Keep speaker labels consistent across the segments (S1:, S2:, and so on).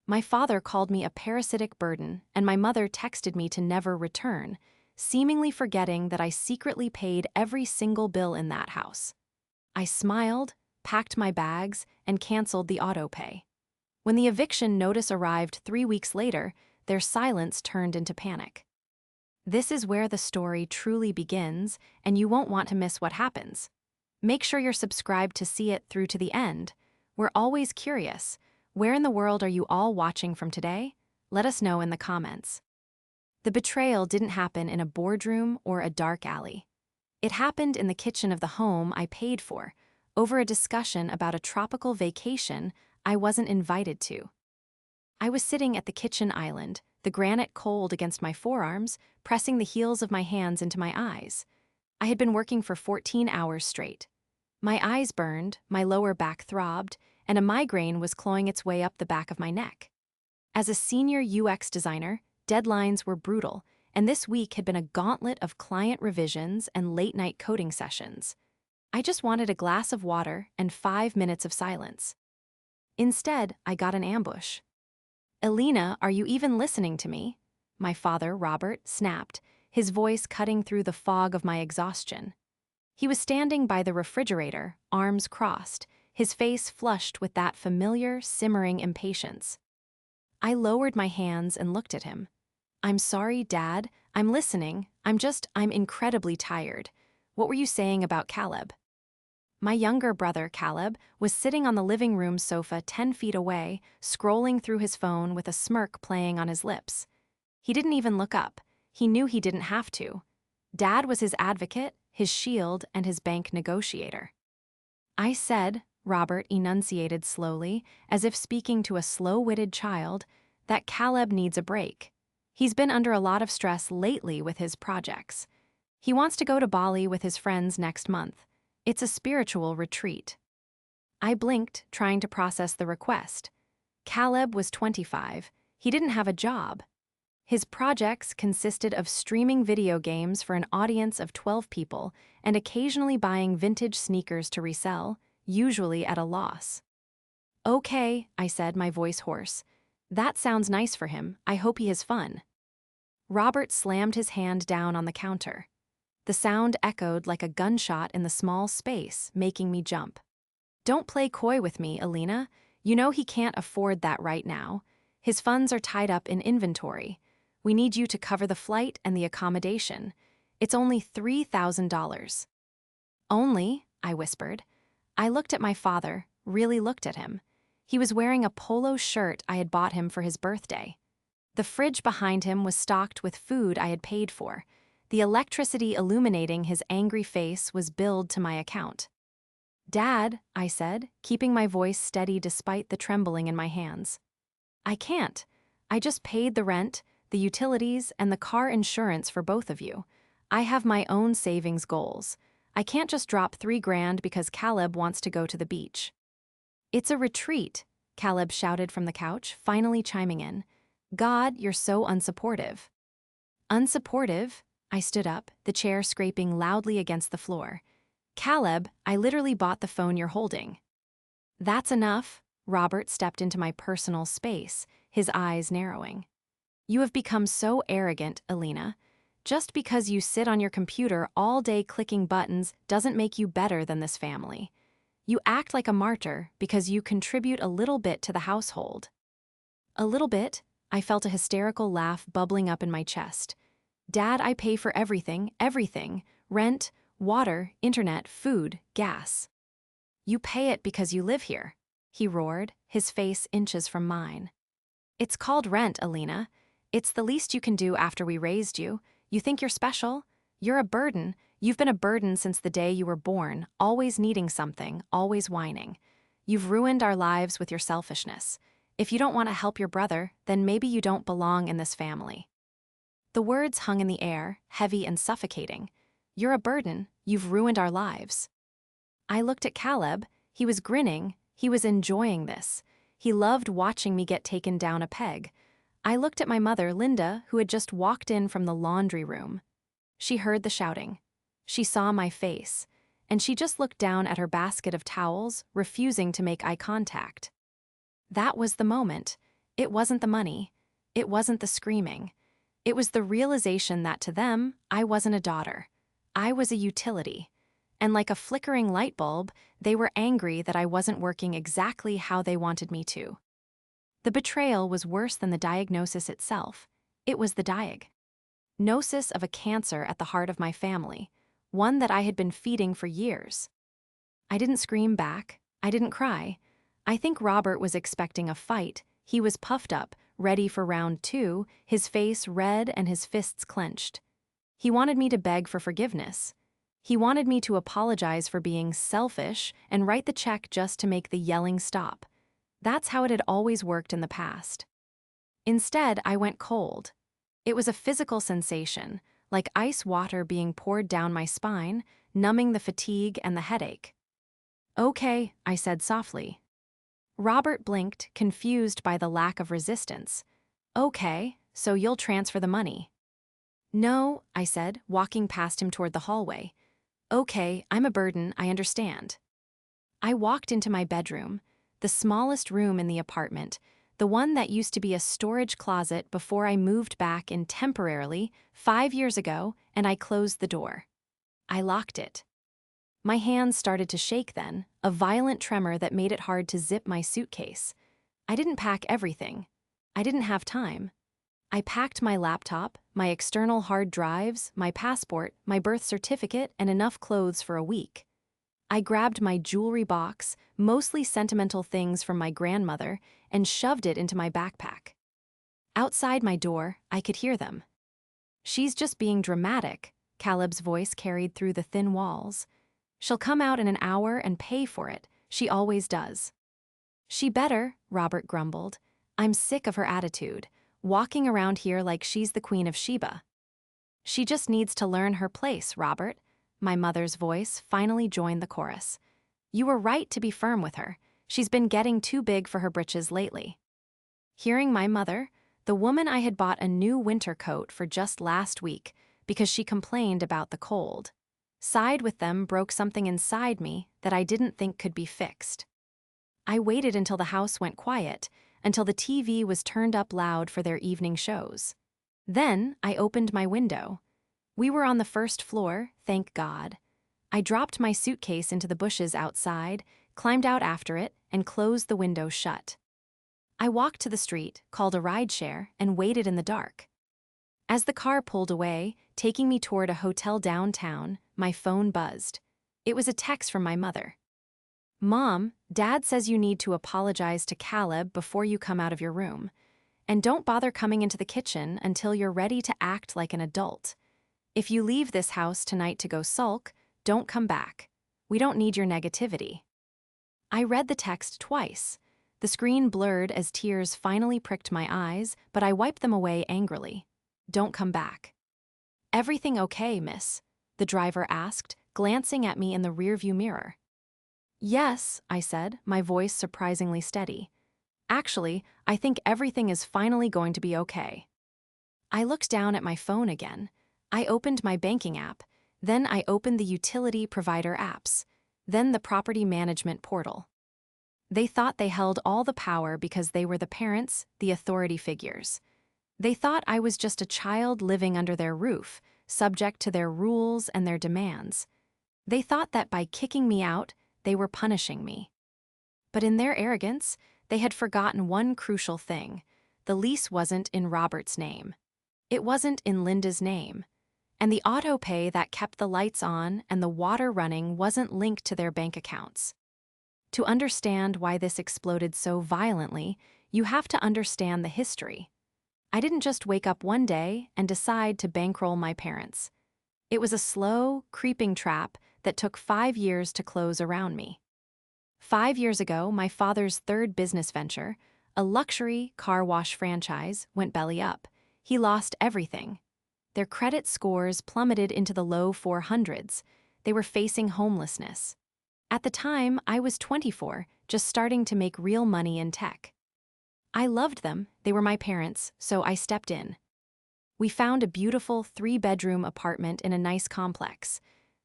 S1: My father called me a parasitic burden, and my mother texted me to never return, seemingly forgetting that I secretly paid every single bill in that house. I smiled, packed my bags, and canceled the auto pay. When the eviction notice arrived 3 weeks later, their silence turned into panic. This is where the story truly begins, and you won't want to miss what happens. Make sure you're subscribed to see it through to the end. We're always curious. Where in the world are you all watching from today? Let us know in the comments. The betrayal didn't happen in a boardroom or a dark alley. It happened in the kitchen of the home I paid for, over a discussion about a tropical vacation I wasn't invited to. I was sitting at the kitchen island, the granite cold against my forearms, pressing the heels of my hands into my eyes. I had been working for 14 hours straight. My eyes burned, my lower back throbbed, and a migraine was clawing its way up the back of my neck. As a senior UX designer, deadlines were brutal, and this week had been a gauntlet of client revisions and late-night coding sessions. I just wanted a glass of water and 5 minutes of silence. Instead, I got an ambush. "Elena, are you even listening to me?" My father, Robert, snapped, his voice cutting through the fog of my exhaustion. He was standing by the refrigerator, arms crossed, his face flushed with that familiar, simmering impatience. I lowered my hands and looked at him. "I'm sorry, Dad. I'm listening. I'm incredibly tired. What were you saying about Caleb?" My younger brother, Caleb, was sitting on the living room sofa 10 feet away, scrolling through his phone with a smirk playing on his lips. He didn't even look up. He knew he didn't have to. Dad was his advocate, his shield, and his bank negotiator. "I said," Robert enunciated slowly, as if speaking to a slow-witted child, "that Caleb needs a break. He's been under a lot of stress lately with his projects. He wants to go to Bali with his friends next month. It's a spiritual retreat." I blinked, trying to process the request. Caleb was 25. He didn't have a job. His projects consisted of streaming video games for an audience of 12 people and occasionally buying vintage sneakers to resell, usually at a loss. "Okay," I said, my voice hoarse. "That sounds nice for him. I hope he has fun." Robert slammed his hand down on the counter. The sound echoed like a gunshot in the small space, making me jump. "Don't play coy with me, Elena. You know he can't afford that right now. His funds are tied up in inventory. We need you to cover the flight and the accommodation. It's only $3,000. "Only?" I whispered. I looked at my father, really looked at him. He was wearing a polo shirt I had bought him for his birthday. The fridge behind him was stocked with food I had paid for. The electricity illuminating his angry face was billed to my account. "Dad," I said, keeping my voice steady despite the trembling in my hands. "I can't. I just paid the rent, the utilities, and the car insurance for both of you. I have my own savings goals. I can't just drop $3,000 because Caleb wants to go to the beach." "It's a retreat," Caleb shouted from the couch, finally chiming in. "God, you're so unsupportive." "Unsupportive?" I stood up, the chair scraping loudly against the floor. "Caleb, I literally bought the phone you're holding." "That's enough." Robert stepped into my personal space, his eyes narrowing. "You have become so arrogant, Elena. Just because you sit on your computer all day clicking buttons doesn't make you better than this family. You act like a martyr because you contribute a little bit to the household." "A little bit?" I felt a hysterical laugh bubbling up in my chest. "Dad, I pay for everything, everything. Rent, water, internet, food, gas." "You pay it because you live here," he roared, his face inches from mine. "It's called rent, Elena. It's the least you can do after we raised you. You think you're special? You're a burden. You've been a burden since the day you were born, always needing something, always whining. You've ruined our lives with your selfishness. If you don't want to help your brother, then maybe you don't belong in this family." The words hung in the air, heavy and suffocating. "You're a burden. You've ruined our lives." I looked at Caleb. He was grinning. He was enjoying this. He loved watching me get taken down a peg. I looked at my mother, Linda, who had just walked in from the laundry room. She heard the shouting. She saw my face, and she just looked down at her basket of towels, refusing to make eye contact. That was the moment. It wasn't the money. It wasn't the screaming. It was the realization that to them, I wasn't a daughter. I was a utility. And like a flickering light bulb, they were angry that I wasn't working exactly how they wanted me to. The betrayal was worse than the diagnosis itself. It was the diagnosis of a cancer at the heart of my family, one that I had been feeding for years. I didn't scream back. I didn't cry. I think Robert was expecting a fight. He was puffed up, ready for round 2, his face red and his fists clenched. He wanted me to beg for forgiveness. He wanted me to apologize for being selfish and write the check just to make the yelling stop. That's how it had always worked in the past. Instead, I went cold. It was a physical sensation, like ice water being poured down my spine, numbing the fatigue and the headache. "Okay," I said softly. Robert blinked, confused by the lack of resistance. "Okay, so you'll transfer the money." "No," I said, walking past him toward the hallway. "Okay, I'm a burden, I understand." I walked into my bedroom, the smallest room in the apartment, the one that used to be a storage closet before I moved back in temporarily 5 years ago, and I closed the door. I locked it. My hands started to shake then, a violent tremor that made it hard to zip my suitcase. I didn't pack everything. I didn't have time. I packed my laptop, my external hard drives, my passport, my birth certificate, and enough clothes for a week. I grabbed my jewelry box, mostly sentimental things from my grandmother, and shoved it into my backpack. Outside my door, I could hear them. "She's just being dramatic," Caleb's voice carried through the thin walls. "She'll come out in an hour and pay for it. She always does." "She better," Robert grumbled. "I'm sick of her attitude, walking around here like she's the Queen of Sheba." "She just needs to learn her place, Robert." My mother's voice finally joined the chorus. "You were right to be firm with her. She's been getting too big for her britches lately." Hearing my mother, the woman I had bought a new winter coat for just last week because she complained about the cold, sighed with them broke something inside me that I didn't think could be fixed. I waited until the house went quiet, until the TV was turned up loud for their evening shows. Then I opened my window. We were on the first floor, thank God. I dropped my suitcase into the bushes outside, climbed out after it, and closed the window shut. I walked to the street, called a rideshare, and waited in the dark. As the car pulled away, taking me toward a hotel downtown, my phone buzzed. It was a text from my mother. "Mom, Dad says you need to apologize to Caleb before you come out of your room. And don't bother coming into the kitchen until you're ready to act like an adult. If you leave this house tonight to go sulk, don't come back. We don't need your negativity." I read the text twice. The screen blurred as tears finally pricked my eyes, but I wiped them away angrily. "Don't come back." "Everything okay, miss?" the driver asked, glancing at me in the rearview mirror. "Yes," I said, my voice surprisingly steady. "Actually, I think everything is finally going to be okay." I looked down at my phone again. I opened my banking app. Then I opened the utility provider apps. Then the property management portal. They thought they held all the power because they were the parents, the authority figures. They thought I was just a child living under their roof, subject to their rules and their demands. They thought that by kicking me out, they were punishing me. But in their arrogance, they had forgotten one crucial thing. The lease wasn't in Robert's name. It wasn't in Linda's name. And the auto pay that kept the lights on and the water running wasn't linked to their bank accounts. To understand why this exploded so violently, you have to understand the history. I didn't just wake up one day and decide to bankroll my parents. It was a slow, creeping trap that took 5 years to close around me. 5 years ago, my father's third business venture, a luxury car wash franchise, went belly up. He lost everything. Their credit scores plummeted into the low 400s. They were facing homelessness. At the time, I was 24, just starting to make real money in tech. I loved them, they were my parents, so I stepped in. We found a beautiful 3-bedroom apartment in a nice complex.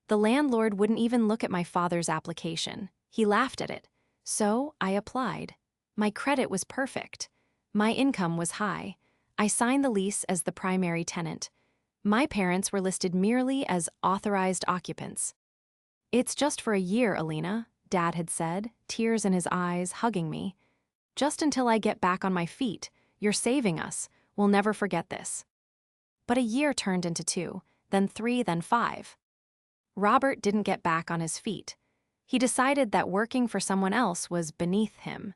S1: The landlord wouldn't even look at my father's application. He laughed at it. So I applied. My credit was perfect. My income was high. I signed the lease as the primary tenant. My parents were listed merely as authorized occupants. "It's just for a year, Alina," Dad had said, tears in his eyes, hugging me. "Just until I get back on my feet. You're saving us. We'll never forget this." But a year turned into 2, then 3, then 5. Robert didn't get back on his feet. He decided that working for someone else was beneath him.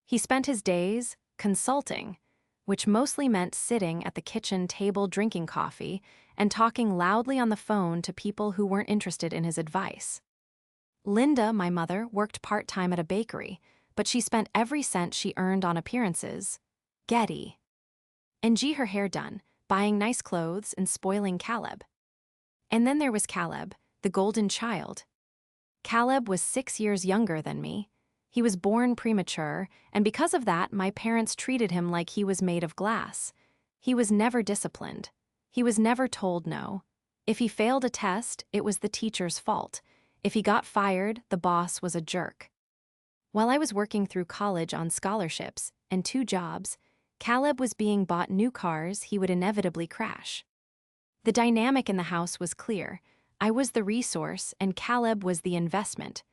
S1: He spent his days consulting, which mostly meant sitting at the kitchen table drinking coffee and talking loudly on the phone to people who weren't interested in his advice. Linda, my mother, worked part-time at a bakery, but she spent every cent she earned on appearances. Getty. And her hair done, buying nice clothes and spoiling Caleb. And then there was Caleb, the golden child. Caleb was 6 years younger than me. He was born premature, and because of that, my parents treated him like he was made of glass. He was never disciplined. He was never told no. If he failed a test, it was the teacher's fault. If he got fired, the boss was a jerk. While I was working through college on scholarships and 2 jobs, Caleb was being bought new cars he would inevitably crash. The dynamic in the house was clear. I was the resource, and Caleb was the investment.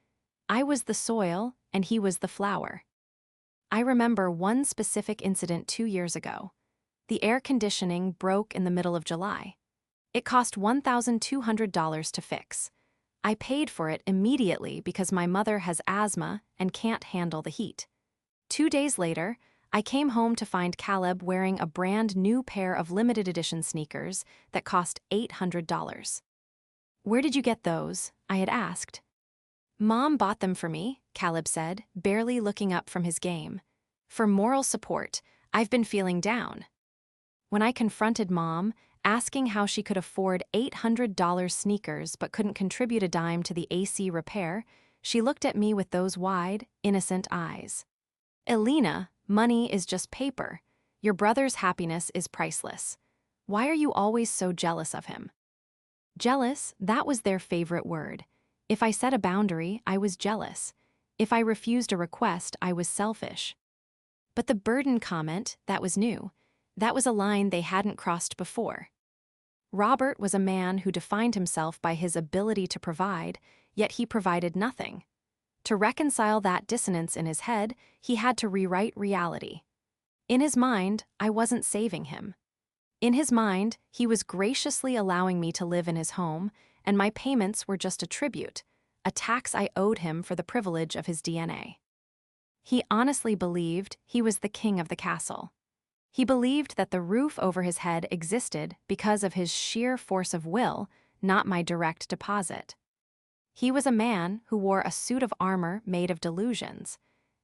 S1: I was the soil, and he was the flower. I remember one specific incident 2 years ago. The air conditioning broke in the middle of July. It cost $1,200 to fix. I paid for it immediately because my mother has asthma and can't handle the heat. 2 days later, I came home to find Caleb wearing a brand new pair of limited edition sneakers that cost $800. "Where did you get those?" I had asked. "Mom bought them for me," Caleb said, barely looking up from his game. "For moral support, I've been feeling down." When I confronted Mom, asking how she could afford $800 sneakers but couldn't contribute a dime to the AC repair, she looked at me with those wide, innocent eyes. "Alina, money is just paper. Your brother's happiness is priceless. Why are you always so jealous of him?" Jealous, that was their favorite word. If I set a boundary, I was jealous. If I refused a request, I was selfish. But the burden comment, that was new. That was a line they hadn't crossed before. Robert was a man who defined himself by his ability to provide, yet he provided nothing. To reconcile that dissonance in his head, he had to rewrite reality. In his mind, I wasn't saving him. In his mind, he was graciously allowing me to live in his home, and my payments were just a tribute, a tax I owed him for the privilege of his DNA. He honestly believed he was the king of the castle. He believed that the roof over his head existed because of his sheer force of will, not my direct deposit. He was a man who wore a suit of armor made of delusions,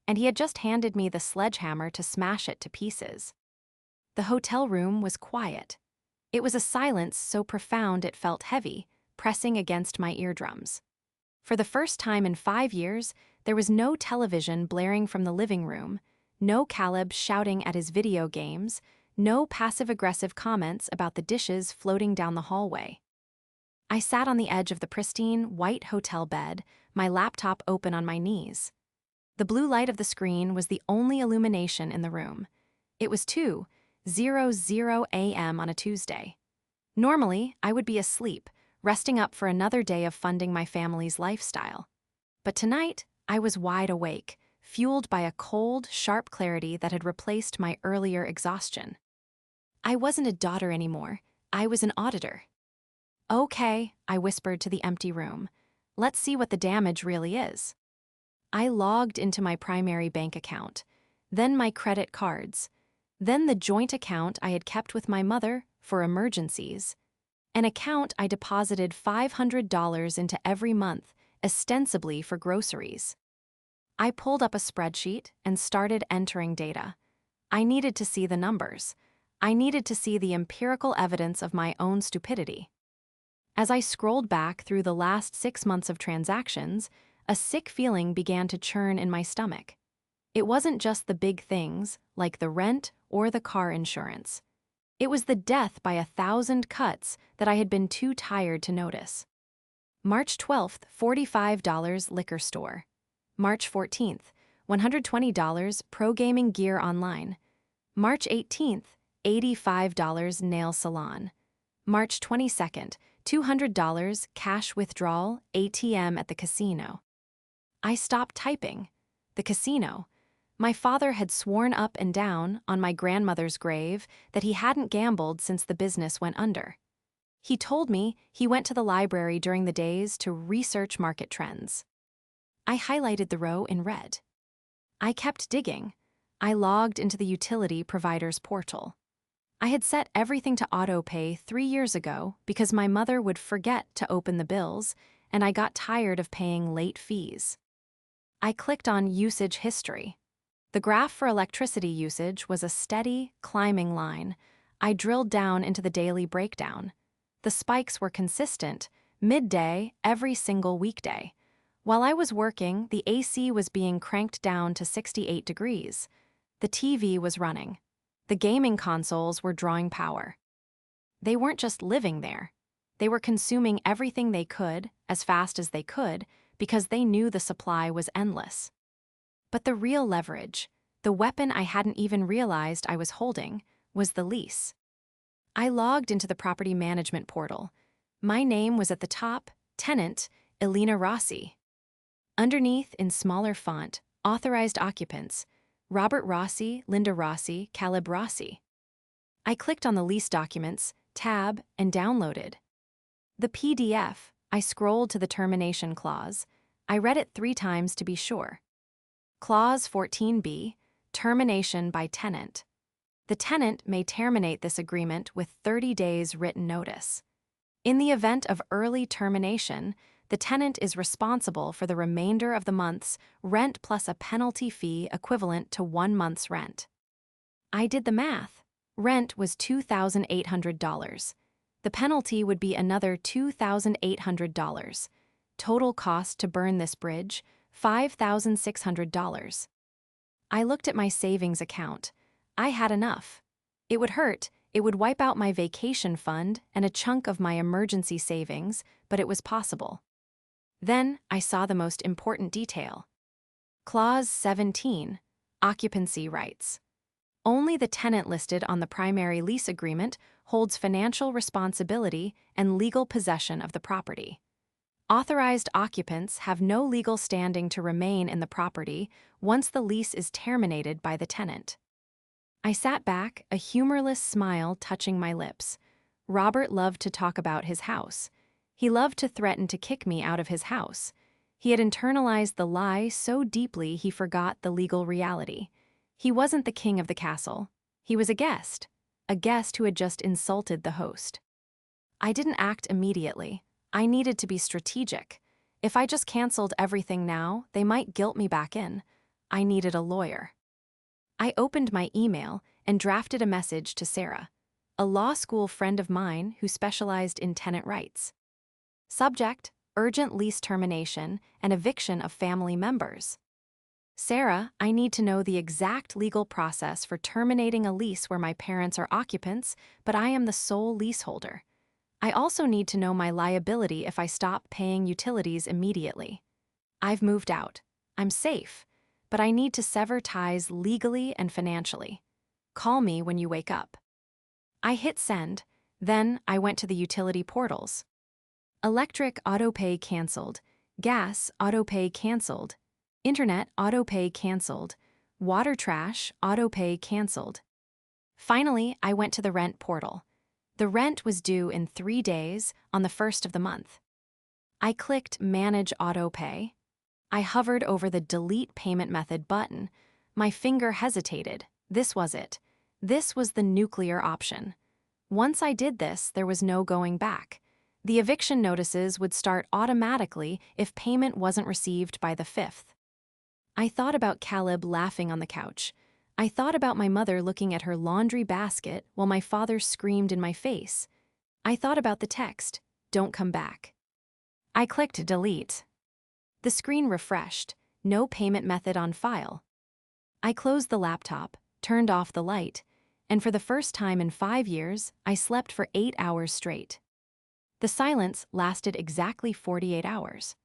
S1: and he had just handed me the sledgehammer to smash it to pieces. The hotel room was quiet. It was a silence so profound it felt heavy, pressing against my eardrums. For the first time in 5 years, there was no television blaring from the living room, no Caleb shouting at his video games, no passive-aggressive comments about the dishes floating down the hallway. I sat on the edge of the pristine, white hotel bed, my laptop open on my knees. The blue light of the screen was the only illumination in the room. It was 2:00 a.m. on a Tuesday. Normally, I would be asleep, resting up for another day of funding my family's lifestyle. But tonight, I was wide awake, fueled by a cold, sharp clarity that had replaced my earlier exhaustion. I wasn't a daughter anymore. I was an auditor. "Okay," I whispered to the empty room. "Let's see what the damage really is." I logged into my primary bank account, then my credit cards, then the joint account I had kept with my mother for emergencies, an account I deposited $500 into every month, ostensibly for groceries. I pulled up a spreadsheet and started entering data. I needed to see the numbers. I needed to see the empirical evidence of my own stupidity. As I scrolled back through the last 6 months of transactions, a sick feeling began to churn in my stomach. It wasn't just the big things, like the rent or the car insurance. It was the death by 1,000 cuts that I had been too tired to notice. March 12th, $45 liquor store. March 14th, $120 pro gaming gear online. March 18th, $85 nail salon. March 22nd, $200 cash withdrawal, ATM at the casino. I stopped typing. The casino. My father had sworn up and down on my grandmother's grave that he hadn't gambled since the business went under. He told me he went to the library during the days to research market trends. I highlighted the row in red. I kept digging. I logged into the utility provider's portal. I had set everything to auto-pay 3 years ago because my mother would forget to open the bills, and I got tired of paying late fees. I clicked on usage history. The graph for electricity usage was a steady, climbing line. I drilled down into the daily breakdown. The spikes were consistent, midday, every single weekday. While I was working, the AC was being cranked down to 68 degrees. The TV was running. The gaming consoles were drawing power. They weren't just living there. They were consuming everything they could, as fast as they could, because they knew the supply was endless. But the real leverage, the weapon I hadn't even realized I was holding, was the lease. I logged into the property management portal. My name was at the top, tenant, Elena Rossi. Underneath, in smaller font, authorized occupants, Robert Rossi, Linda Rossi, Caleb Rossi. I clicked on the lease documents, tab, and downloaded. The PDF, I scrolled to the termination clause. I read it 3 times to be sure. Clause 14b, termination by tenant. The tenant may terminate this agreement with 30 days written notice. In the event of early termination, the tenant is responsible for the remainder of the month's rent plus a penalty fee equivalent to 1 month's rent. I did the math. Rent was $2,800. The penalty would be another $2,800. Total cost to burn this bridge, $5,600. I looked at my savings account. I had enough. It would hurt. It would wipe out my vacation fund and a chunk of my emergency savings, but it was possible. Then I saw the most important detail. Clause 17, occupancy rights. Only the tenant listed on the primary lease agreement holds financial responsibility and legal possession of the property. Authorized occupants have no legal standing to remain in the property once the lease is terminated by the tenant. I sat back, a humorless smile touching my lips. Robert loved to talk about his house. He loved to threaten to kick me out of his house. He had internalized the lie so deeply he forgot the legal reality. He wasn't the king of the castle. He was a guest who had just insulted the host. I didn't act immediately. I needed to be strategic. If I just canceled everything now, they might guilt me back in. I needed a lawyer. I opened my email and drafted a message to Sarah, a law school friend of mine who specialized in tenant rights. Subject, urgent lease termination and eviction of family members. Sarah, I need to know the exact legal process for terminating a lease where my parents are occupants, but I am the sole leaseholder. I also need to know my liability if I stop paying utilities immediately. I've moved out. I'm safe, but I need to sever ties legally and financially. Call me when you wake up. I hit send, then I went to the utility portals. Electric autopay canceled, gas autopay canceled, internet autopay canceled, water trash autopay canceled. Finally, I went to the rent portal. The rent was due in 3 days on the 1st of the month. I clicked Manage Autopay. I hovered over the Delete Payment Method button. My finger hesitated. This was it. This was the nuclear option. Once I did this, there was no going back. The eviction notices would start automatically if payment wasn't received by the 5th. I thought about Caleb laughing on the couch. I thought about my mother looking at her laundry basket while my father screamed in my face. I thought about the text, "Don't come back." I clicked Delete. The screen refreshed, no payment method on file. I closed the laptop, turned off the light, and for the first time in 5 years, I slept for 8 hours straight. The silence lasted exactly 48 hours.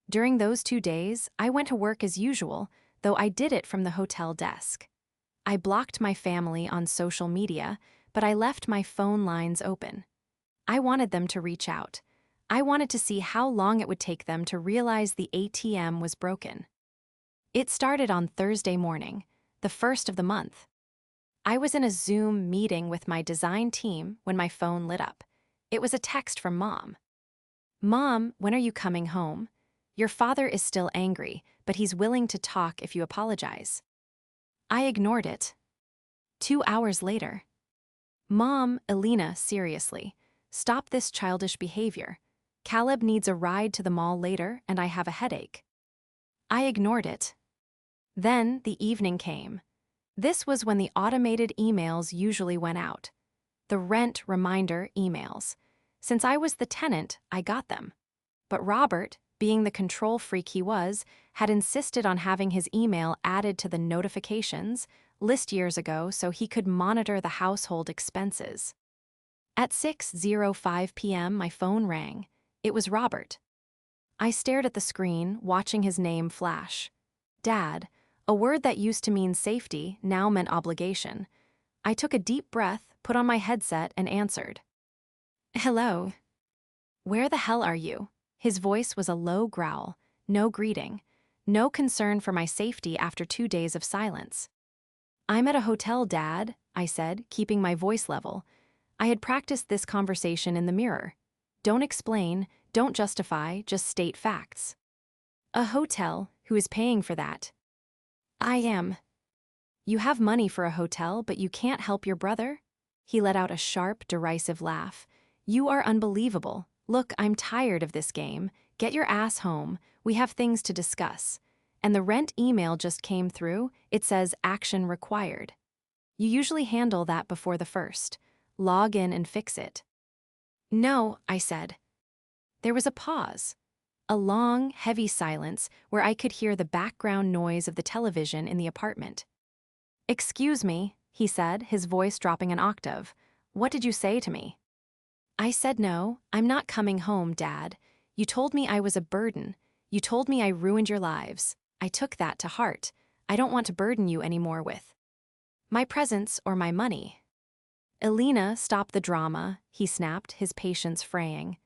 S1: During those 2 days, I went to work as usual, though I did it from the hotel desk. I blocked my family on social media, but I left my phone lines open. I wanted them to reach out. I wanted to see how long it would take them to realize the ATM was broken. It started on Thursday morning, the first of the month. I was in a Zoom meeting with my design team when my phone lit up. It was a text from Mom. "Mom, when are you coming home? Your father is still angry, but he's willing to talk if you apologize." I ignored it. 2 hours later. "Mom, Elena, seriously. Stop this childish behavior. Caleb needs a ride to the mall later and I have a headache." I ignored it. Then the evening came. This was when the automated emails usually went out. The rent reminder emails. Since I was the tenant, I got them. But Robert, being the control freak he was, had insisted on having his email added to the notifications list years ago so he could monitor the household expenses. At 6:05 p.m., my phone rang. It was Robert. I stared at the screen, watching his name flash. Dad, a word that used to mean safety now meant obligation. I took a deep breath, put on my headset, and answered. "Hello. Where the hell are you?" His voice was a low growl, no greeting, no concern for my safety after 2 days of silence. "I'm at a hotel, Dad," I said, keeping my voice level. I had practiced this conversation in the mirror. Don't explain, don't justify, just state facts. "A hotel? Who is paying for that?" "I am." "You have money for a hotel, but you can't help your brother?" He let out a sharp, derisive laugh. "You are unbelievable. Look, I'm tired of this game. Get your ass home. We have things to discuss." And the rent email just came through. It says action required. You usually handle that before the first. Log in and fix it. "No," I said. There was a pause. A long, heavy silence where I could hear the background noise of the television in the apartment. "Excuse me," he said, his voice dropping an octave. "What did you say to me?" I said no, "I'm not coming home, Dad. You told me I was a burden. You told me I ruined your lives. I took that to heart. I don't want to burden you anymore with my presence or my money." "Elena, stop the drama," he snapped, his patience fraying.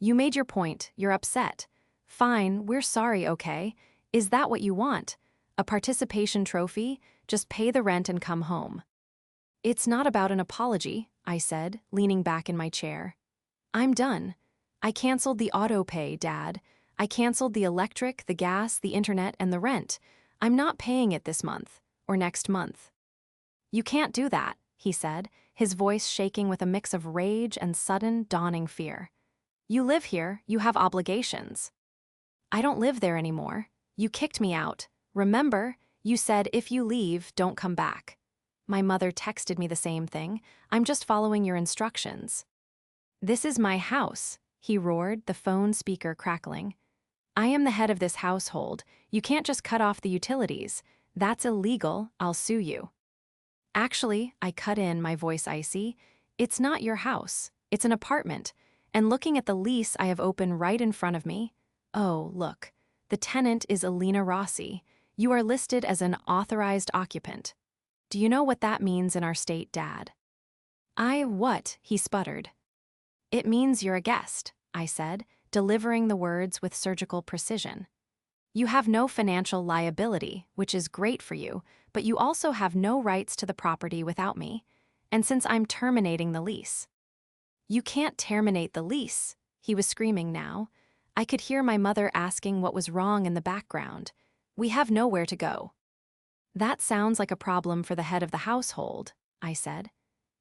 S1: "You made your point. You're upset. Fine, we're sorry, okay? Is that what you want? A participation trophy? Just pay the rent and come home." "It's not about an apology," I said, leaning back in my chair. "I'm done. I canceled the auto pay, Dad. I canceled the electric, the gas, the internet, and the rent. I'm not paying it this month, or next month." "You can't do that," he said, his voice shaking with a mix of rage and sudden, dawning fear. "You live here, you have obligations." "I don't live there anymore. You kicked me out. Remember, you said if you leave, don't come back. My mother texted me the same thing. I'm just following your instructions." "This is my house," he roared, the phone speaker crackling. "I am the head of this household. You can't just cut off the utilities. That's illegal. I'll sue you." "Actually," I cut in, my voice icy, "it's not your house. It's an apartment. And looking at the lease I have open right in front of me, oh, look, the tenant is Elena Rossi. You are listed as an authorized occupant. Do you know what that means in our state, Dad?" What?" he sputtered. "It means you're a guest," I said, delivering the words with surgical precision. "You have no financial liability, which is great for you, but you also have no rights to the property without me. And since I'm terminating the lease." "You can't terminate the lease," he was screaming now. I could hear my mother asking what was wrong in the background. "We have nowhere to go." "That sounds like a problem for the head of the household," I said.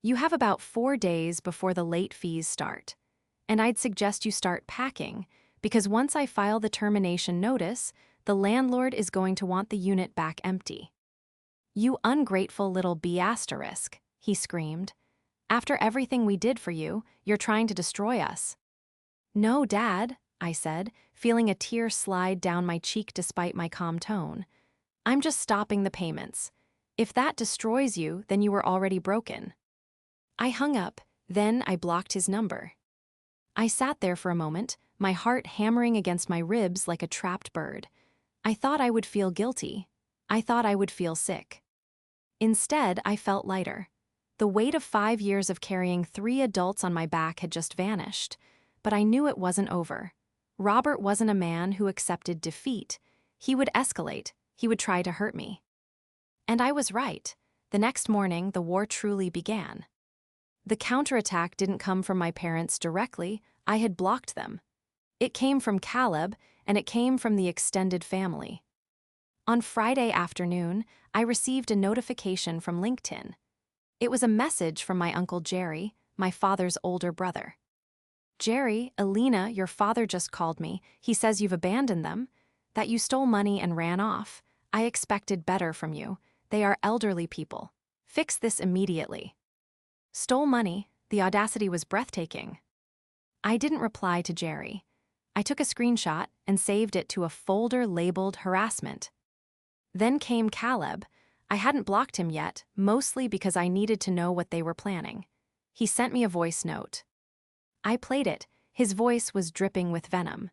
S1: "You have about 4 days before the late fees start. And I'd suggest you start packing, because once I file the termination notice, the landlord is going to want the unit back empty." "You ungrateful little B***," he screamed. "After everything we did for you, you're trying to destroy us." "No, Dad," I said, feeling a tear slide down my cheek despite my calm tone. "I'm just stopping the payments. If that destroys you, then you were already broken." I hung up, then I blocked his number. I sat there for a moment, my heart hammering against my ribs like a trapped bird. I thought I would feel guilty. I thought I would feel sick. Instead, I felt lighter. The weight of 5 years of carrying 3 adults on my back had just vanished, but I knew it wasn't over. Robert wasn't a man who accepted defeat. He would escalate. He would try to hurt me. And I was right. The next morning, the war truly began. The counterattack didn't come from my parents directly. I had blocked them. It came from Caleb, and it came from the extended family. On Friday afternoon, I received a notification from LinkedIn. It was a message from my Uncle Jerry, my father's older brother. "Jerry, Alina, your father just called me. He says you've abandoned them, that you stole money and ran off. I expected better from you. They are elderly people. Fix this immediately." Stole money? The audacity was breathtaking. I didn't reply to Jerry. I took a screenshot and saved it to a folder labeled harassment. Then came Caleb. I hadn't blocked him yet, mostly because I needed to know what they were planning. He sent me a voice note. I played it. His voice was dripping with venom.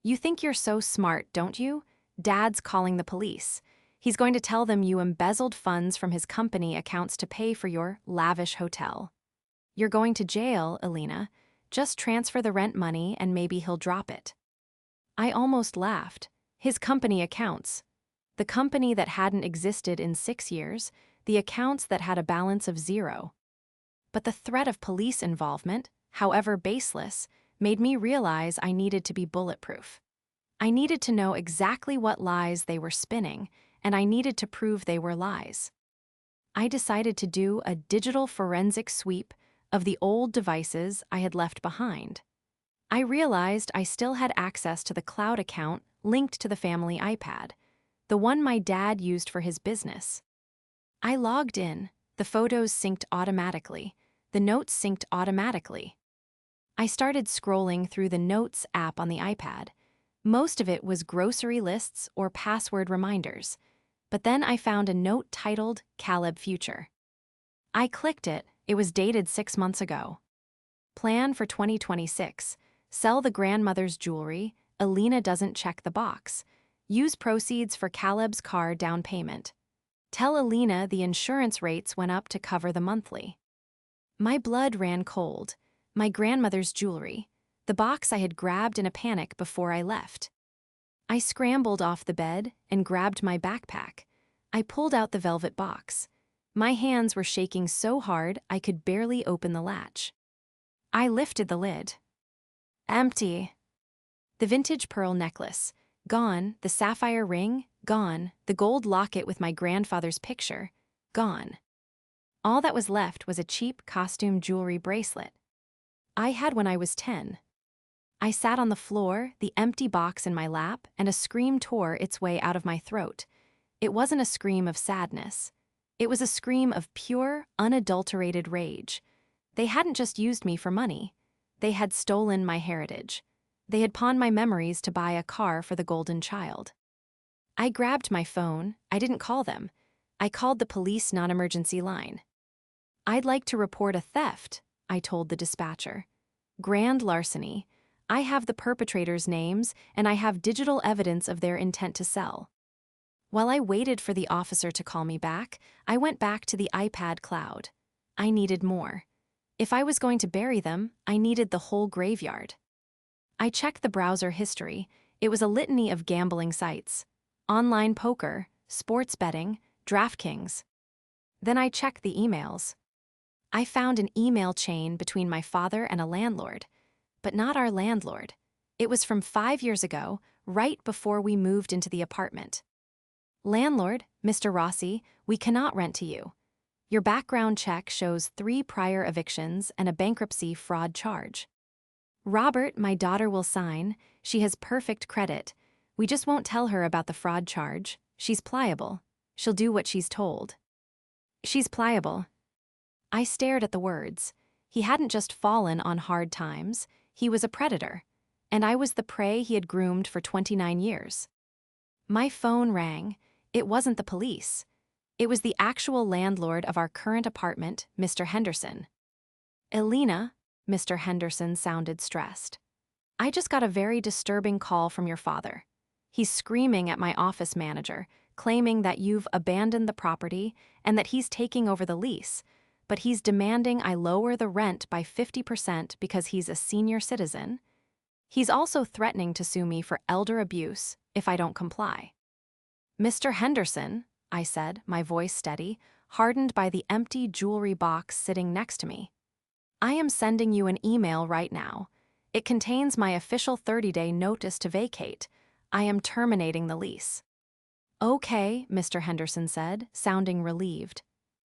S1: "You think you're so smart, don't you? Dad's calling the police. He's going to tell them you embezzled funds from his company accounts to pay for your lavish hotel. You're going to jail, Alina. Just transfer the rent money and maybe he'll drop it." I almost laughed. His company accounts. The company that hadn't existed in 6 years, the accounts that had a balance of 0. But the threat of police involvement, however baseless, made me realize I needed to be bulletproof. I needed to know exactly what lies they were spinning, and I needed to prove they were lies. I decided to do a digital forensic sweep of the old devices I had left behind. I realized I still had access to the cloud account linked to the family iPad, the one my dad used for his business. I logged in. The photos synced automatically. The notes synced automatically. I started scrolling through the Notes app on the iPad. Most of it was grocery lists or password reminders. But then I found a note titled Caleb Future. I clicked it. It was dated 6 months ago. Plan for 2026. Sell the grandmother's jewelry. Alina doesn't check the box. Use proceeds for Caleb's car down payment. Tell Alina the insurance rates went up to cover the monthly. My blood ran cold. My grandmother's jewelry. The box I had grabbed in a panic before I left. I scrambled off the bed and grabbed my backpack. I pulled out the velvet box. My hands were shaking so hard I could barely open the latch. I lifted the lid. Empty. The vintage pearl necklace, gone. The sapphire ring, gone. The gold locket with my grandfather's picture, gone. All that was left was a cheap costume jewelry bracelet I had when I was 10. I sat on the floor, the empty box in my lap, and a scream tore its way out of my throat. It wasn't a scream of sadness. It was a scream of pure, unadulterated rage. They hadn't just used me for money. They had stolen my heritage. They had pawned my memories to buy a car for the golden child. I grabbed my phone. I didn't call them. I called the police non-emergency line. "I'd like to report a theft," I told the dispatcher. "Grand larceny. I have the perpetrators' names, and I have digital evidence of their intent to sell." While I waited for the officer to call me back, I went back to the iPad cloud. I needed more. If I was going to bury them, I needed the whole graveyard. I checked the browser history. It was a litany of gambling sites. Online poker, sports betting, DraftKings. Then I checked the emails. I found an email chain between my father and a landlord. But not our landlord. It was from 5 years ago, right before we moved into the apartment. "Landlord, Mr. Rossi, we cannot rent to you. Your background check shows 3 prior evictions and a bankruptcy fraud charge. Robert, my daughter will sign. She has perfect credit. We just won't tell her about the fraud charge. She's pliable. She'll do what she's told." She's pliable. I stared at the words. He hadn't just fallen on hard times. He was a predator. And I was the prey he had groomed for 29 years. My phone rang. It wasn't the police. It was the actual landlord of our current apartment, Mr. Henderson. "Alina," Mr. Henderson sounded stressed. "I just got a very disturbing call from your father. He's screaming at my office manager, claiming that you've abandoned the property and that he's taking over the lease, but he's demanding I lower the rent by 50% because he's a senior citizen. He's also threatening to sue me for elder abuse if I don't comply. Mr. Henderson, I said, my voice steady, hardened by the empty jewelry box sitting next to me. I am sending you an email right now. It contains my official 30-day notice to vacate. I am terminating the lease. Okay, Mr. Henderson said, sounding relieved.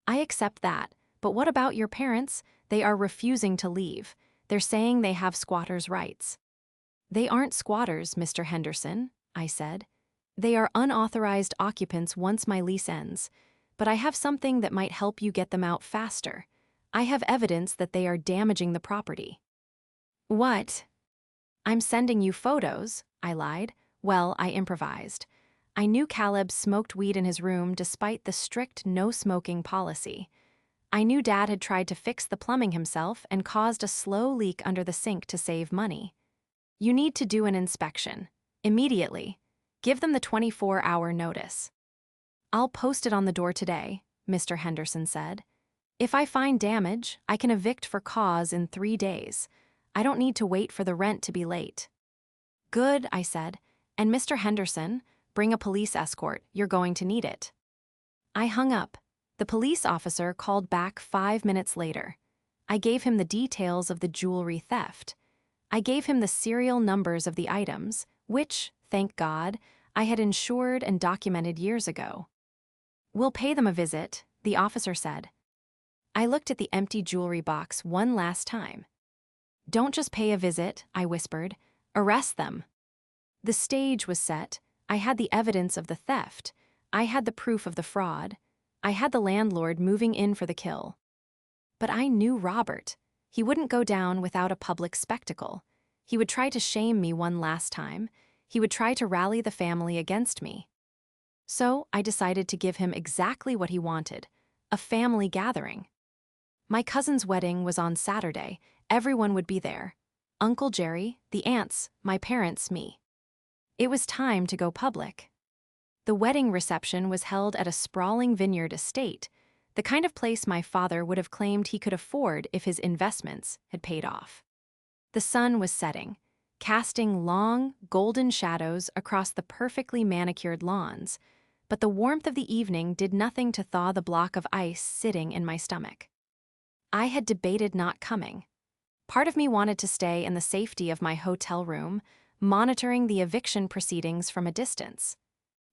S1: I accept that, but what about your parents? They are refusing to leave. They're saying they have squatters' rights. They aren't squatters, Mr. Henderson, I said. They are unauthorized occupants once my lease ends, but I have something that might help you get them out faster. I have evidence that they are damaging the property. What? I'm sending you photos, I lied. Well, I improvised. I knew Caleb smoked weed in his room despite the strict no-smoking policy. I knew Dad had tried to fix the plumbing himself and caused a slow leak under the sink to save money. You need to do an inspection. Immediately. Give them the 24-hour notice. I'll post it on the door today, Mr. Henderson said. If I find damage, I can evict for cause in 3 days. I don't need to wait for the rent to be late. Good, I said. And Mr. Henderson, bring a police escort. You're going to need it. I hung up. The police officer called back 5 minutes later. I gave him the details of the jewelry theft. I gave him the serial numbers of the items, which, thank God, I had insured and documented years ago. We'll pay them a visit, the officer said. I looked at the empty jewelry box one last time. Don't just pay a visit, I whispered. Arrest them. The stage was set. I had the evidence of the theft. I had the proof of the fraud. I had the landlord moving in for the kill. But I knew Robert. He wouldn't go down without a public spectacle. He would try to shame me one last time. He would try to rally the family against me. So I decided to give him exactly what he wanted, a family gathering. My cousin's wedding was on Saturday. Everyone would be there. Uncle Jerry, the aunts, my parents, me. It was time to go public. The wedding reception was held at a sprawling vineyard estate, the kind of place my father would have claimed he could afford if his investments had paid off. The sun was setting, casting long, golden shadows across the perfectly manicured lawns, but the warmth of the evening did nothing to thaw the block of ice sitting in my stomach. I had debated not coming. Part of me wanted to stay in the safety of my hotel room, monitoring the eviction proceedings from a distance.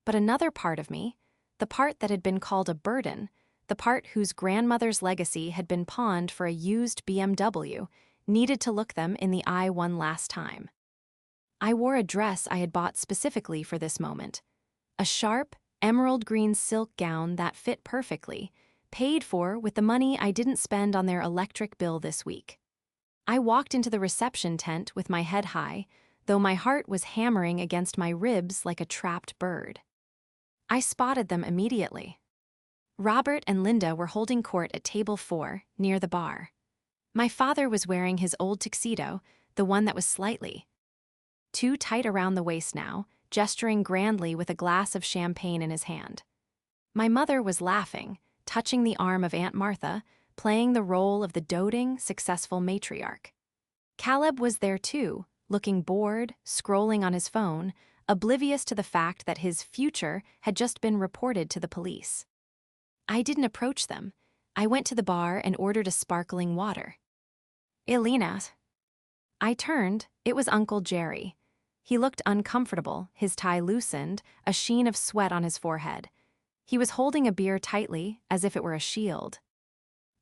S1: But another part of me, the part that had been called a burden, the part whose grandmother's legacy had been pawned for a used BMW, needed to look them in the eye one last time. I wore a dress I had bought specifically for this moment. A sharp, emerald green silk gown that fit perfectly, paid for with the money I didn't spend on their electric bill this week. I walked into the reception tent with my head high, though my heart was hammering against my ribs like a trapped bird. I spotted them immediately. Robert and Linda were holding court at table 4, near the bar. My father was wearing his old tuxedo, the one that was slightly too tight around the waist now, gesturing grandly with a glass of champagne in his hand. My mother was laughing, touching the arm of Aunt Martha, playing the role of the doting, successful matriarch. Caleb was there too, looking bored, scrolling on his phone, oblivious to the fact that his future had just been reported to the police. I didn't approach them. I went to the bar and ordered a sparkling water. Elena. I turned. It was Uncle Jerry. He looked uncomfortable, his tie loosened, a sheen of sweat on his forehead. He was holding a beer tightly, as if it were a shield.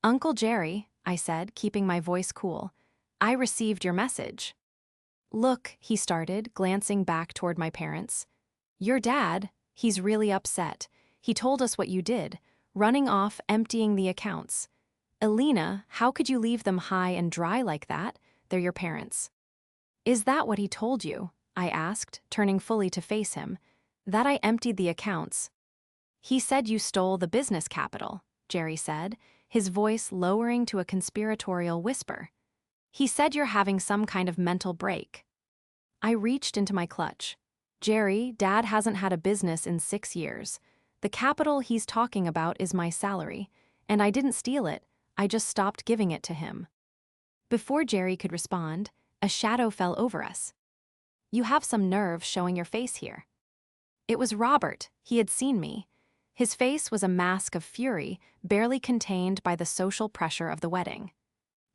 S1: Uncle Jerry, I said, keeping my voice cool, I received your message. Look, he started, glancing back toward my parents. Your dad, he's really upset. He told us what you did, running off, emptying the accounts. Elena, how could you leave them high and dry like that? They're your parents. Is that what he told you? I asked, turning fully to face him. That I emptied the accounts. He said you stole the business capital, Jerry said, his voice lowering to a conspiratorial whisper. He said you're having some kind of mental break. I reached into my clutch. Jerry, Dad hasn't had a business in 6 years. The capital he's talking about is my salary, and I didn't steal it, I just stopped giving it to him. Before Jerry could respond, a shadow fell over us. You have some nerve showing your face here. It was Robert. He had seen me. His face was a mask of fury, barely contained by the social pressure of the wedding.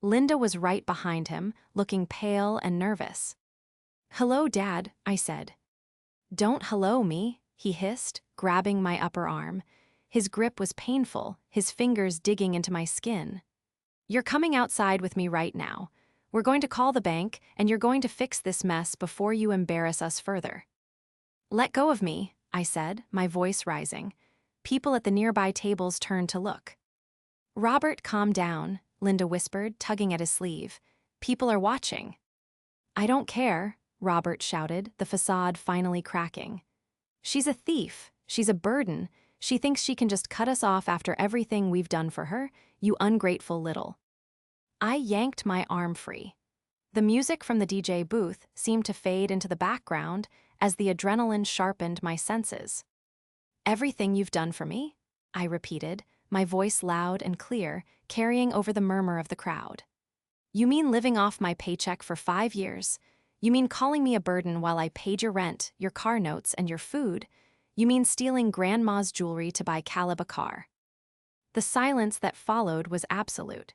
S1: Linda was right behind him, looking pale and nervous. "Hello, Dad," I said. "Don't hello me," he hissed, grabbing my upper arm. His grip was painful, his fingers digging into my skin. "You're coming outside with me right now. We're going to call the bank, and you're going to fix this mess before you embarrass us further." "Let go of me," I said, my voice rising. People at the nearby tables turned to look. "Robert, calm down," Linda whispered, tugging at his sleeve. "People are watching." "I don't care," Robert shouted, the facade finally cracking. "She's a thief. She's a burden. She thinks she can just cut us off after everything we've done for her, you ungrateful little." I yanked my arm free. The music from the DJ booth seemed to fade into the background as the adrenaline sharpened my senses. "Everything you've done for me?" I repeated, my voice loud and clear, carrying over the murmur of the crowd. "You mean living off my paycheck for 5 years? You mean calling me a burden while I paid your rent, your car notes, and your food? You mean stealing grandma's jewelry to buy Caleb a car?" The silence that followed was absolute.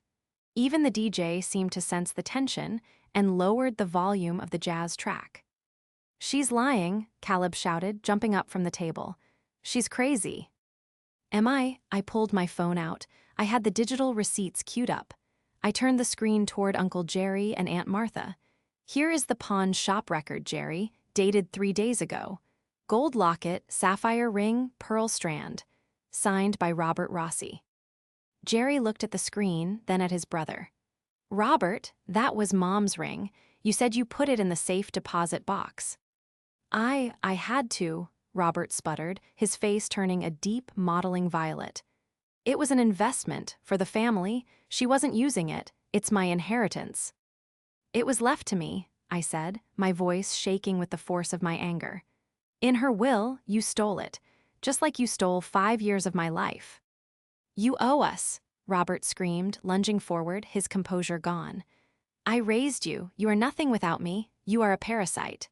S1: Even the DJ seemed to sense the tension and lowered the volume of the jazz track. "She's lying," Caleb shouted, jumping up from the table. "She's crazy." "Am I?" I pulled my phone out. I had the digital receipts queued up. I turned the screen toward Uncle Jerry and Aunt Martha. "Here is the pawn shop record, Jerry, dated 3 days ago. Gold locket, sapphire ring, pearl strand. Signed by Robert Rossi." Jerry looked at the screen, then at his brother. "Robert, that was Mom's ring. You said you put it in the safe deposit box." I had to," Robert sputtered, his face turning a deep, modeling violet. "It was an investment, for the family. She wasn't using it. It's my inheritance." "It was left to me," I said, my voice shaking with the force of my anger. "In her will, you stole it, just like you stole 5 years of my life." "You owe us," Robert screamed, lunging forward, his composure gone. "I raised you. You are nothing without me. You are a parasite."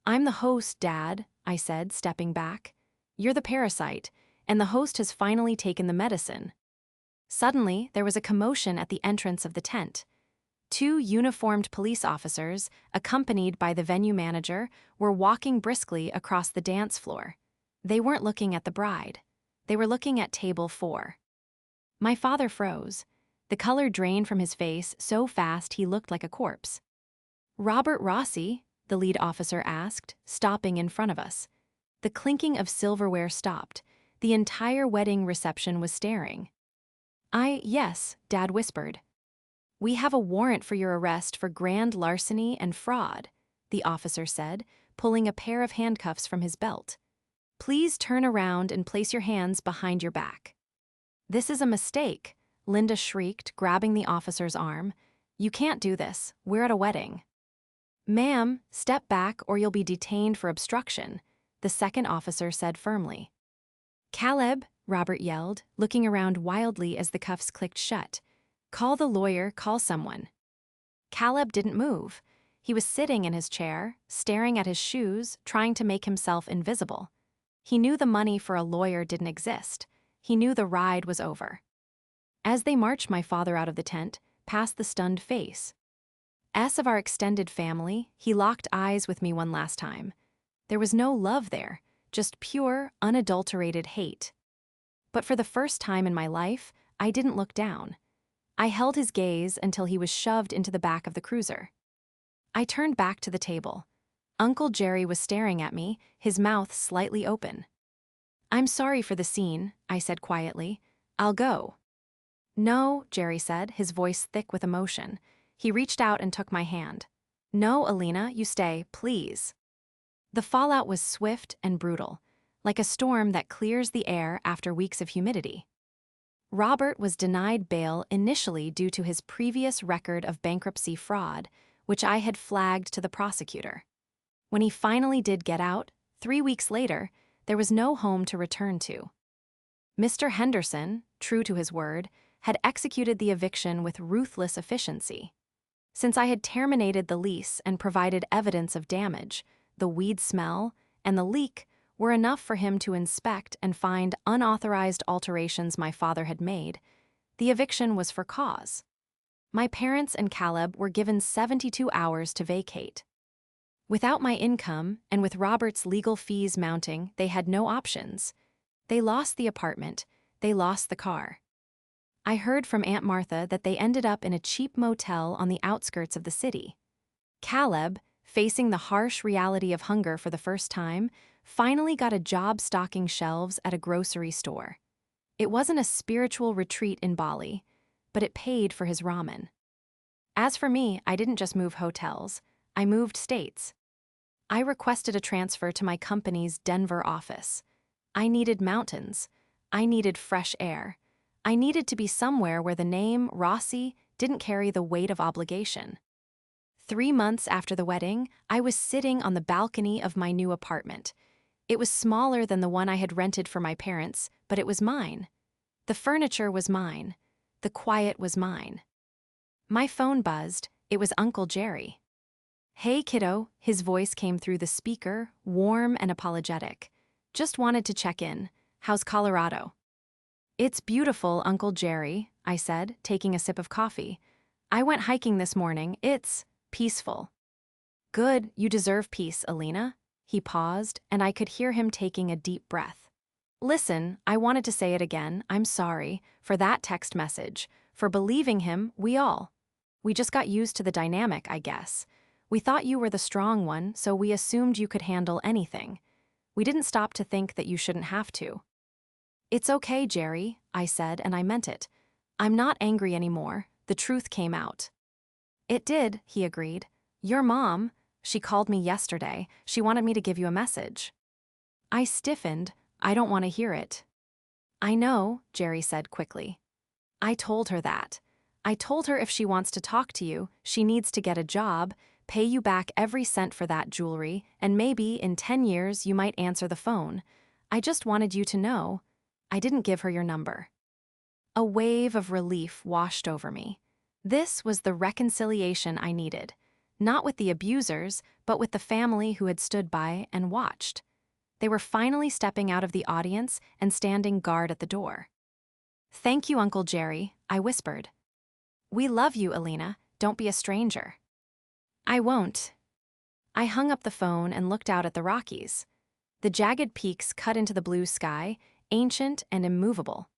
S1: "I'm the host, Dad," I said, stepping back. "You're the parasite, and the host has finally taken the medicine." Suddenly, there was a commotion at the entrance of the tent. 2 uniformed police officers, accompanied by the venue manager, were walking briskly across the dance floor. They weren't looking at the bride. They were looking at table 4. My father froze. The color drained from his face so fast he looked like a corpse. "Robert Rossi?" the lead officer asked, stopping in front of us. The clinking of silverware stopped. The entire wedding reception was staring. Yes," Dad whispered. "We have a warrant for your arrest for grand larceny and fraud," the officer said, pulling a pair of handcuffs from his belt. "Please turn around and place your hands behind your back." "This is a mistake," Linda shrieked, grabbing the officer's arm. "You can't do this. We're at a wedding." "Ma'am, step back or you'll be detained for obstruction," the second officer said firmly. "Caleb," Robert yelled, looking around wildly as the cuffs clicked shut. "Call the lawyer, call someone." Caleb didn't move. He was sitting in his chair, staring at his shoes, trying to make himself invisible. He knew the money for a lawyer didn't exist. He knew the ride was over. As they marched my father out of the tent, past the stunned face of our extended family, he locked eyes with me one last time. There was no love there, just pure, unadulterated hate. But for the first time in my life, I didn't look down. I held his gaze until he was shoved into the back of the cruiser. I turned back to the table. Uncle Jerry was staring at me, his mouth slightly open. "I'm sorry for the scene," I said quietly. "I'll go." "No," Jerry said, his voice thick with emotion. He reached out and took my hand. "No, Alina, you stay, please." The fallout was swift and brutal, like a storm that clears the air after weeks of humidity. Robert was denied bail initially due to his previous record of bankruptcy fraud, which I had flagged to the prosecutor. When he finally did get out, 3 weeks later, there was no home to return to. Mr. Henderson, true to his word, had executed the eviction with ruthless efficiency. Since I had terminated the lease and provided evidence of damage, the weed smell and the leak were enough for him to inspect and find unauthorized alterations my father had made. The eviction was for cause. My parents and Caleb were given 72 hours to vacate. Without my income and with Robert's legal fees mounting, they had no options. They lost the apartment, they lost the car. I heard from Aunt Martha that they ended up in a cheap motel on the outskirts of the city. Caleb, facing the harsh reality of hunger for the first time, finally got a job stocking shelves at a grocery store. It wasn't a spiritual retreat in Bali, but it paid for his ramen. As for me, I didn't just move hotels, I moved states. I requested a transfer to my company's Denver office. I needed mountains. I needed fresh air. I needed to be somewhere where the name, Rossi, didn't carry the weight of obligation. 3 months after the wedding, I was sitting on the balcony of my new apartment. It was smaller than the one I had rented for my parents, but it was mine. The furniture was mine. The quiet was mine. My phone buzzed. It was Uncle Jerry. "Hey, kiddo," his voice came through the speaker, warm and apologetic. "Just wanted to check in. How's Colorado?" "It's beautiful, Uncle Jerry," I said, taking a sip of coffee. "I went hiking this morning. It's peaceful." "Good, you deserve peace, Alina." He paused, and I could hear him taking a deep breath. "Listen, I wanted to say it again. I'm sorry for that text message, for believing him, we just got used to the dynamic, I guess. We thought you were the strong one, so we assumed you could handle anything. We didn't stop to think that you shouldn't have to." "It's okay, Jerry," I said, and I meant it. "I'm not angry anymore. The truth came out." "It did," he agreed. "Your mom, she called me yesterday. She wanted me to give you a message." I stiffened. "I don't want to hear it." "I know," Jerry said quickly. "I told her that. I told her if she wants to talk to you, she needs to get a job, pay you back every cent for that jewelry, and maybe in 10 years you might answer the phone. I just wanted you to know. I didn't give her your number." A wave of relief washed over me. This was the reconciliation I needed, not with the abusers, but with the family who had stood by and watched. They were finally stepping out of the audience and standing guard at the door. "Thank you, Uncle Jerry," I whispered. "We love you, Alina. Don't be a stranger." "I won't." I hung up the phone and looked out at the Rockies. The jagged peaks cut into the blue sky, ancient and immovable.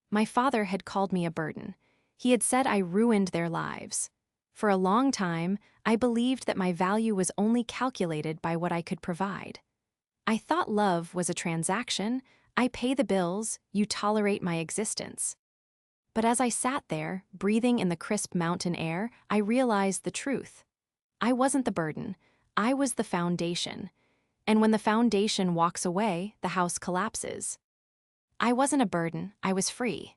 S1: My father had called me a burden. He had said I ruined their lives. For a long time, I believed that my value was only calculated by what I could provide. I thought love was a transaction. I pay the bills, you tolerate my existence. But as I sat there, breathing in the crisp mountain air, I realized the truth. I wasn't the burden. I was the foundation. And when the foundation walks away, the house collapses. I wasn't a burden. I was free.